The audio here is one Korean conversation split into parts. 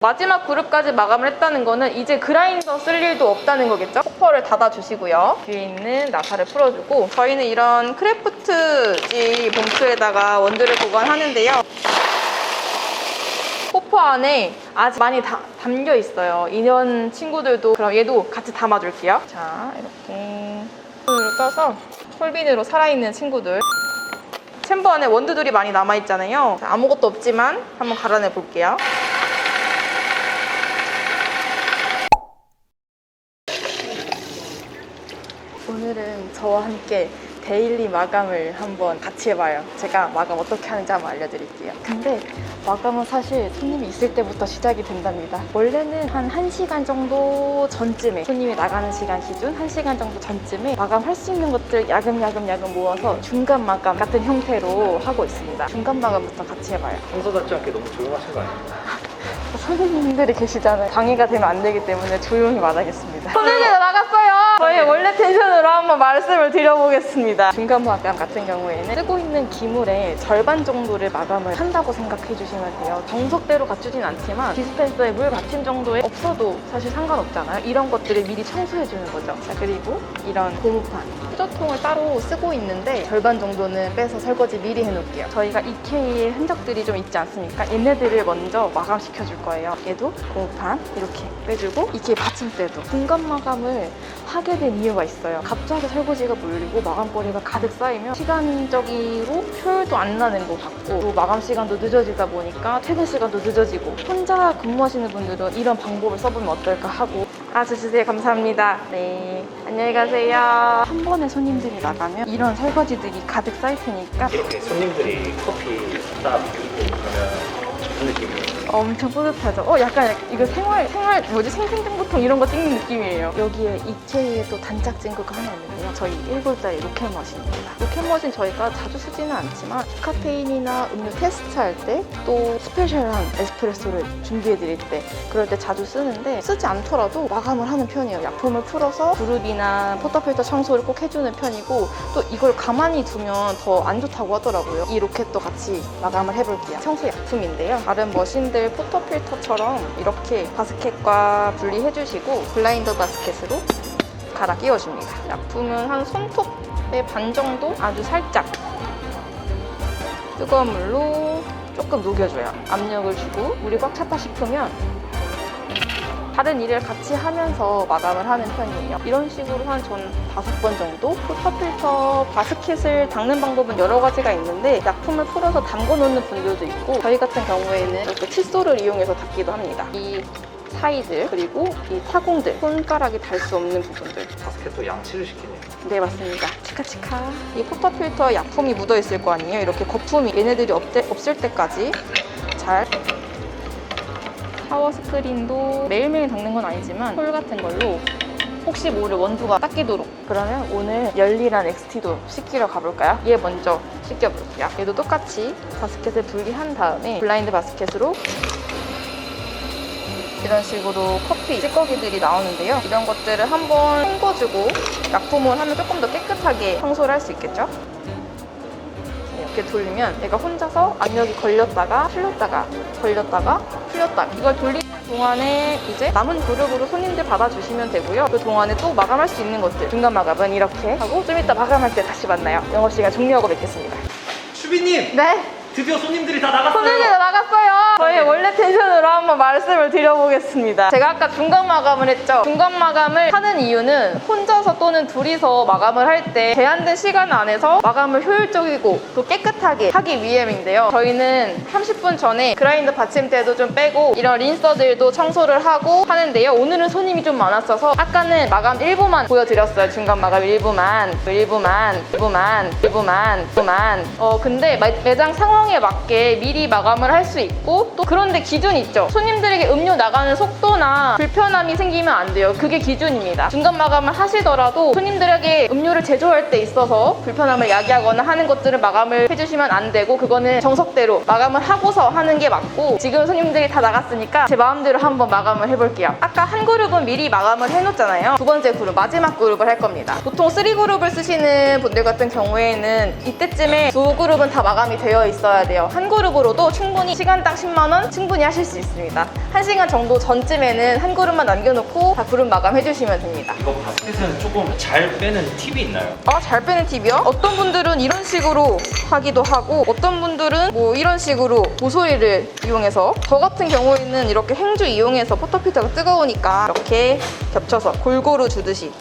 마지막 그룹까지 마감을 했다는 거는 이제 그라인더 쓸 일도 없다는 거겠죠? 호퍼를 닫아주시고요. 뒤에 있는 나사를 풀어주고, 저희는 이런 크래프트지 봉투에다가 원두를 보관하는데요. 호퍼 안에 아직 많이 담겨 있어요. 2년 친구들도. 그럼 얘도 같이 담아줄게요. 자, 이렇게 손으로 떠서 홀빈으로 살아있는 친구들. 챔버 안에 원두들이 많이 남아있잖아요. 아무것도 없지만 한번 갈아내 볼게요. 오늘은 저와 함께 데일리 마감을 한번 같이 해봐요. 제가 마감 어떻게 하는지 한번 알려드릴게요. 근데 마감은 사실 손님이 있을 때부터 시작이 된답니다. 원래는 한 1시간 정도 전쯤에, 손님이 나가는 시간 기준 1시간 정도 전쯤에 마감할 수 있는 것들 야금야금 모아서 중간 마감 같은 형태로 하고 있습니다. 중간 마감부터 같이 해봐요. 평소답지 않게 너무 조용하신 거 아니에요? 손님들이 계시잖아요. 방해가 되면 안 되기 때문에 조용히 말하겠습니다. 손님이 나갔어요. 저희 원래 텐션으로 한번 말씀을 드려보겠습니다. 중간 마감 같은 경우에는 쓰고 있는 기물의 절반 정도를 마감을 한다고 생각해 주시면 돼요. 정석대로 갖추진 않지만 디스펜서에 물 받침 정도에 없어도 사실 상관없잖아요. 이런 것들을 미리 청소해 주는 거죠. 자, 그리고 이런 고무판, 수저통을 따로 쓰고 있는데 절반 정도는 빼서 설거지 미리 해놓을게요. 저희가 이케이의 흔적들이 좀 있지 않습니까? 얘네들을 먼저 마감시켜 줄 거예요. 얘도 고무판 이렇게 빼주고, 이케이 받침대도 중간 마감을 하게 된 이유가 있어요. 갑자기 설거지가 몰리고 마감거리가 가득 쌓이면 시간적으로 효율도 안 나는 것 같고, 또 마감 시간도 늦어지다 보니까 퇴근 시간도 늦어지고, 혼자 근무하시는 분들은 이런 방법을 써보면 어떨까 하고. 주세요. 감사합니다. 네, 안녕히 가세요. 한 번에 손님들이 나가면 이런 설거지들이 가득 쌓일 테니까. 이렇게 손님들이 커피 딱 주고 가면 무슨 느낌이에요? 엄청 뿌듯하죠. 약간 이거 생생정보통 이런 거 찍는 느낌이에요. 여기에 이케이에 또 단짝진 거가 하나 있는데요. 저희 1골짜리 로켓머신입니다. 로켓머신 저희가 자주 쓰지는 않지만 카페인이나 음료 테스트할 때, 또 스페셜한 에스프레소를 준비해 드릴 때, 그럴 때 자주 쓰는데, 쓰지 않더라도 마감을 하는 편이에요. 약품을 풀어서 그룹이나 포터필터 청소를 꼭 해주는 편이고, 또 이걸 가만히 두면 더 안 좋다고 하더라고요. 이 로켓도 같이 마감을 해볼게요. 청소 약품인데요. 다른 머신들 포터필터처럼 이렇게 바스켓과 분리해주시고 블라인더 바스켓으로 갈아 끼워줍니다. 약품은 한 손톱의 반 정도 아주 살짝 뜨거운 물로 조금 녹여줘요. 압력을 주고 물이 꽉 찼다 싶으면 다른 일을 같이 하면서 마감을 하는 편이에요. 이런 식으로 한 전 5번 정도? 포터필터 바스켓을 닦는 방법은 여러 가지가 있는데, 약품을 풀어서 담궈 놓는 분들도 있고, 저희 같은 경우에는 이렇게 칫솔을 이용해서 닦기도 합니다. 이 사이들, 그리고 이 타공들, 손가락이 닿을 수 없는 부분들. 바스켓도 양치를 시키네요. 네, 맞습니다. 치카치카. 이 포터필터에 약품이 묻어 있을 거 아니에요. 이렇게 거품이 얘네들이 없을 때까지 잘. 샤워 스크린도 매일매일 닦는 건 아니지만 홀 같은 걸로 혹시 모를 원두가 닦이도록. 그러면 오늘 열일한 엑스티도 씻기러 가볼까요? 얘 먼저 씻겨볼게요. 얘도 똑같이 바스켓을 분리한 다음에 블라인드 바스켓으로 이런 식으로 커피 찌꺼기들이 나오는데요. 이런 것들을 한번 헹궈주고 약품을 하면 조금 더 깨끗하게 청소를 할 수 있겠죠? 이렇게 돌리면 얘가 혼자서 압력이 걸렸다가 풀렸다가 걸렸다가 풀렸다가, 이걸 돌리는 동안에 이제 남은 그룹으로 손님들 받아주시면 되고요. 그 동안에 또 마감할 수 있는 것들, 중간 마감은 이렇게 하고, 좀 이따 마감할 때 다시 만나요. 영업시간 종료하고 뵙겠습니다. 슈비님! 네? 드디어 손님들이 다 나갔어요! 손님이 나갔어요. 저희 원래 텐션으로 한번 말씀을 드려보겠습니다. 제가 아까 중간 마감을 했죠. 중간 마감을 하는 이유는 혼자서 또는 둘이서 마감을 할 때 제한된 시간 안에서 마감을 효율적이고 또 깨끗하게 하기 위함인데요. 저희는 30분 전에 그라인더 받침대도 좀 빼고 이런 린서들도 청소를 하고 하는데요. 오늘은 손님이 좀 많았어서 아까는 마감 1부만 보여드렸어요. 중간 마감 1부만. 근데 매장 상황에 맞게 미리 마감을 할 수 있고, 또 그런데 기준이 있죠. 손님들에게 음료 나가는 속도나 불편함이 생기면 안 돼요. 그게 기준입니다. 중간 마감을 하시더라도 손님들에게 음료를 제조할 때 있어서 불편함을 야기하거나 하는 것들은 마감을 해주시면 안 되고, 그거는 정석대로 마감을 하고서 하는 게 맞고, 지금 손님들이 다 나갔으니까 제 마음대로 한번 마감을 해볼게요. 아까 한 그룹은 미리 마감을 해놓잖아요. 두 번째 그룹, 마지막 그룹을 할 겁니다. 보통 3그룹을 쓰시는 분들 같은 경우에는 이때쯤에 두 그룹은 다 마감이 되어 있어요. 넣어야 돼요. 한 그룹으로도 충분히 시간당 10만 원 충분히 하실 수 있습니다. 1시간 정도 전쯤에는 한 그룹만 남겨놓고 다 그룹 마감해주시면 됩니다. 이거 바스켓은 조금 잘 빼는 팁이 있나요? 잘 빼는 팁이요? 어떤 분들은 이런 식으로 하기도 하고 어떤 분들은 뭐 이런 식으로 모서리를 이용해서, 저 같은 경우에는 이렇게 행주 이용해서 포터필터가 뜨거우니까 이렇게 겹쳐서 골고루 주듯이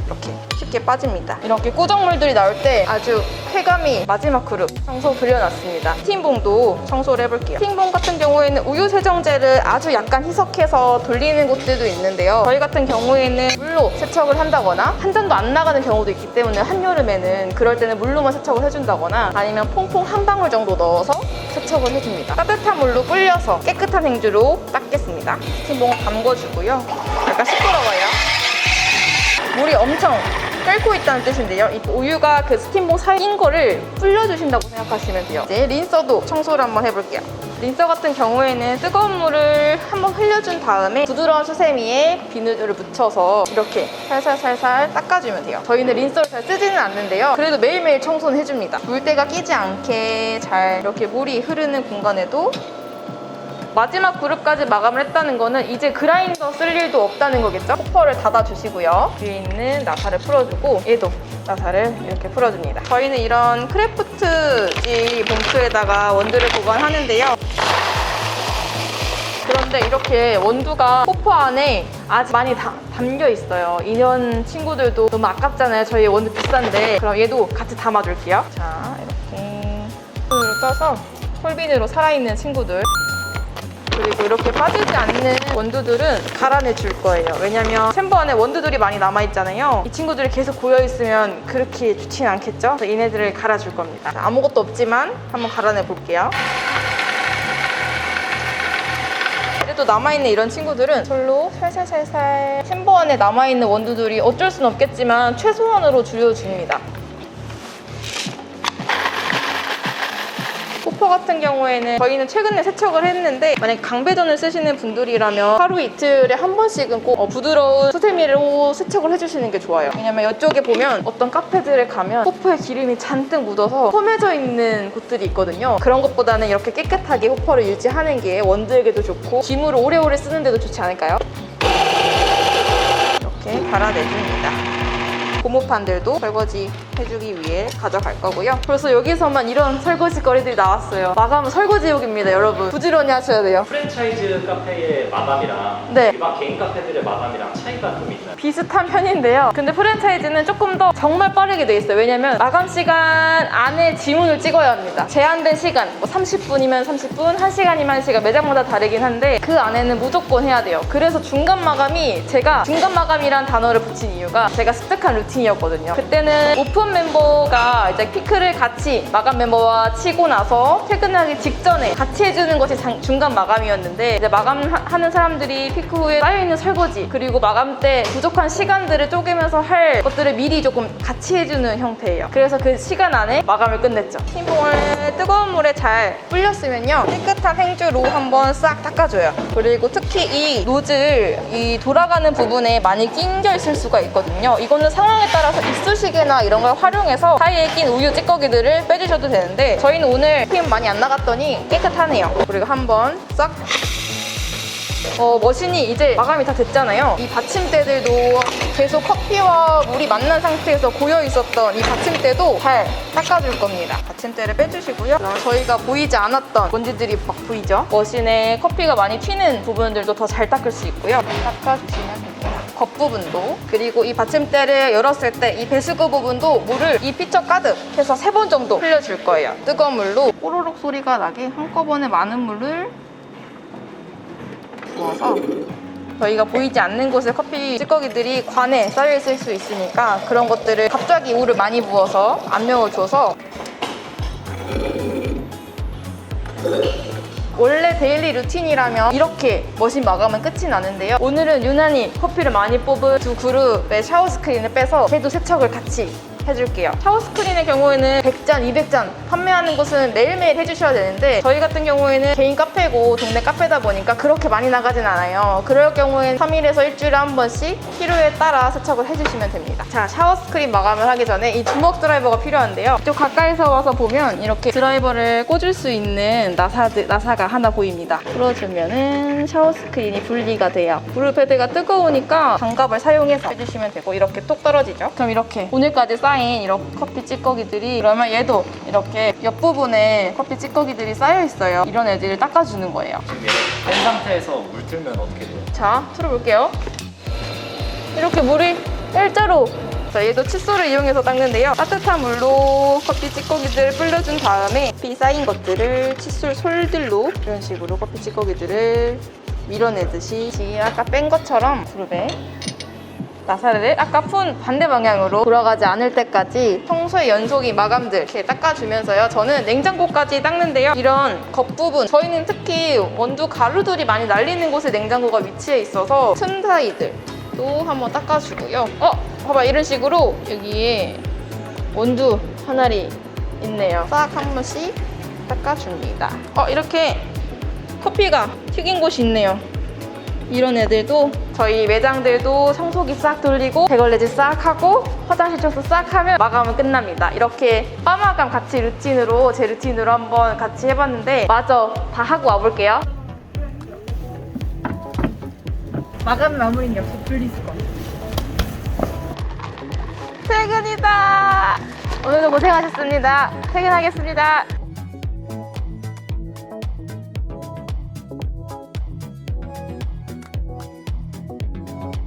이렇게 쉽게 빠집니다. 이렇게 꾸정물들이 나올 때 아주 쾌감이 마지막 그룹 청소 그려놨습니다. 스팀봉도 청소를 해볼게요. 스팀봉 같은 경우에는 우유 세정제를 아주 약간 희석해서 돌리는 곳들도 있는데요. 저희 같은 경우에는 물로 세척을 한다거나 한 잔도 안 나가는 경우도 있기 때문에 한여름에는 그럴 때는 물로만 세척을 해준다거나 아니면 퐁퐁 한 방울 정도 넣어서 세척을 해줍니다. 따뜻한 물로 불려서 깨끗한 행주로 닦겠습니다. 스팀봉을 담궈주고요. 약간 시끄러워요. 물이 엄청 끓고 있다는 뜻인데요. 이 우유가 그 스팀봉 사이에 낀 거를 불려주신다고 생각하시면 돼요. 이제 린서도 청소를 한번 해볼게요. 린서 같은 경우에는 뜨거운 물을 한번 흘려준 다음에 부드러운 수세미에 비누를 묻혀서 이렇게 살살살살 닦아주면 돼요. 저희는 린서를 잘 쓰지는 않는데요. 그래도 매일매일 청소는 해줍니다. 물때가 끼지 않게 잘 이렇게 물이 흐르는 공간에도 마지막 그룹까지 마감을 했다는 거는 이제 그라인더 쓸 일도 없다는 거겠죠? 호퍼를 닫아주시고요. 뒤에 있는 나사를 풀어주고 얘도 나사를 이렇게 풀어줍니다. 저희는 이런 크래프트지 봉투에다가 원두를 보관하는데요. 그런데 이렇게 원두가 호퍼 안에 아직 많이 담겨 있어요. 2년 친구들도 너무 아깝잖아요. 저희 원두 비싼데. 그럼 얘도 같이 담아줄게요. 자, 이렇게 손으로 떠서 홀빈으로 살아있는 친구들, 그리고 이렇게 빠지지 않는 원두들은 갈아내 줄 거예요. 왜냐면 챔버 안에 원두들이 많이 남아있잖아요. 이 친구들이 계속 고여있으면 그렇게 좋지는 않겠죠? 그래서 얘네들을 갈아줄 겁니다. 자, 아무것도 없지만 한번 갈아내 볼게요. 그래도 남아있는 이런 친구들은 솔로 살살살살 챔버 안에 남아있는 원두들이 어쩔 순 없겠지만 최소한으로 줄여줍니다. 호퍼 같은 경우에는 저희는 최근에 세척을 했는데 만약에 강배전을 쓰시는 분들이라면 하루 이틀에 한 번씩은 꼭 부드러운 수세미로 세척을 해주시는 게 좋아요. 왜냐면 이쪽에 보면 어떤 카페들에 가면 호퍼에 기름이 잔뜩 묻어서 험해져 있는 곳들이 있거든요. 그런 것보다는 이렇게 깨끗하게 호퍼를 유지하는 게 원두에게도 좋고 기물을 오래오래 쓰는데도 좋지 않을까요? 이렇게 갈아내줍니다. 고무판들도 설거지 해주기 위해 가져갈 거고요. 벌써 여기서만 이런 설거지 거리들이 나왔어요. 마감은 설거지용입니다, 여러분. 부지런히 하셔야 돼요. 프랜차이즈 카페의 마감이랑 네. 일반 개인 카페들의 마감이랑 차이가 좀 있나요? 비슷한 편인데요. 근데 프랜차이즈는 조금 더 정말 빠르게 돼 있어요. 왜냐면 마감 시간 안에 지문을 찍어야 합니다. 제한된 시간, 뭐 30분이면 30분, 1시간이면 1시간, 매장마다 다르긴 한데 그 안에는 무조건 해야 돼요. 그래서 중간 마감이, 제가 중간 마감이란 단어를 붙인 이유가 제가 습득한 루틴이었거든요. 그때는 오픈 멤버가 이제 피크를 같이 마감 멤버와 치고 나서 퇴근하기 직전에 같이 해주는 것이 중간 마감이었는데, 이제 마감하는 사람들이 피크 후에 쌓여있는 설거지 그리고 마감 때 부족한 시간들을 쪼개면서 할 것들을 미리 조금 같이 해주는 형태예요. 그래서 그 시간 안에 마감을 끝냈죠. 스팀봉을 뜨거운 물에 잘 불렸으면요, 깨끗한 행주로 한번 싹 닦아줘요. 그리고 특히 이 노즐, 이 돌아가는 부분에 많이 낑겨 있을 수가 있거든요. 이거는 상황에 따라서 이쑤시개나 이런 걸 활용해서 사이에 낀 우유 찌꺼기들을 빼주셔도 되는데, 저희는 오늘 피 많이 안 나갔더니 깨끗하네요. 그리고 한번 싹. 머신이 이제 마감이 다 됐잖아요. 이 받침대들도 계속 커피와 물이 만난 상태에서 고여 있었던 이 받침대도 잘 닦아줄 겁니다. 받침대를 빼주시고요. 저희가 보이지 않았던 먼지들이 막 보이죠? 머신에 커피가 많이 튀는 부분들도 더 잘 닦을 수 있고요. 닦아주시면 됩니다. 겉부분도. 그리고 이 받침대를 열었을 때 이 배수구 부분도 물을 이 피처 가득 해서 3번 정도 흘려줄 거예요. 뜨거운 물로 꼬르륵 소리가 나게 한꺼번에 많은 물을 부어서, 저희가 보이지 않는 곳에 커피 찌꺼기들이 관에 쌓여있을 수 있으니까 그런 것들을 갑자기 물을 많이 부어서 압력을 줘서, 원래 데일리 루틴이라면 이렇게 머신 마감은 끝이 나는데요. 오늘은 유난히 커피를 많이 뽑은 두 그룹의 샤워 스크린을 빼서 걔도 세척을 같이 해줄게요. 샤워 스크린의 경우에는 100잔, 200잔 판매하는 곳은 매일매일 해주셔야 되는데 저희 같은 경우에는 개인 카페고 동네 카페다 보니까 그렇게 많이 나가진 않아요. 그럴 경우에는 3일에서 일주일에 한 번씩 필요에 따라 세척을 해주시면 됩니다. 자, 샤워 스크린 마감을 하기 전에 이 주먹 드라이버가 필요한데요. 좀 가까이서 와서 보면 이렇게 드라이버를 꽂을 수 있는 나사가 하나 보입니다. 풀어주면은 샤워 스크린이 분리가 돼요. 브루패드가 뜨거우니까 장갑을 사용해서 해주시면 되고 이렇게 똑 떨어지죠. 그럼 이렇게 오늘까지 쌓인 이런 커피 찌꺼기들이, 그러면 얘도 이렇게 옆부분에 커피 찌꺼기들이 쌓여 있어요. 이런 애들을 닦아주는 거예요. 지금 얘 된 상태에서 물 틀면 어떻게 돼요? 자, 틀어볼게요. 이렇게 물이 일자로. 자, 얘도 칫솔을 이용해서 닦는데요. 따뜻한 물로 커피 찌꺼기들을 불려준 다음에 커피 쌓인 것들을 칫솔 솔들로 이런 식으로 커피 찌꺼기들을 밀어내듯이 아까 뺀 것처럼 그룹에 나사를 아까 푼 반대 방향으로 돌아가지 않을 때까지 평소에 연속이 마감들 이렇게 닦아주면서요. 저는 냉장고까지 닦는데요. 이런 겉부분, 저희는 특히 원두 가루들이 많이 날리는 곳에 냉장고가 위치해 있어서 틈 사이들도 한번 닦아주고요. 봐봐, 이런 식으로 여기에 원두 하나리 있네요. 싹 한 번씩 닦아줍니다. 이렇게 커피가 튀긴 곳이 있네요. 이런 애들도 저희 매장들도 청소기 싹 돌리고 대걸레질 싹 하고 화장실 청소 싹 하면 마감은 끝납니다. 이렇게 바 마감 같이 루틴으로, 제 루틴으로 한번 같이 해봤는데 마저 다 하고 와볼게요. 마감 마무리는 역시 분리수거. 퇴근이다. 오늘도 고생하셨습니다. 퇴근하겠습니다.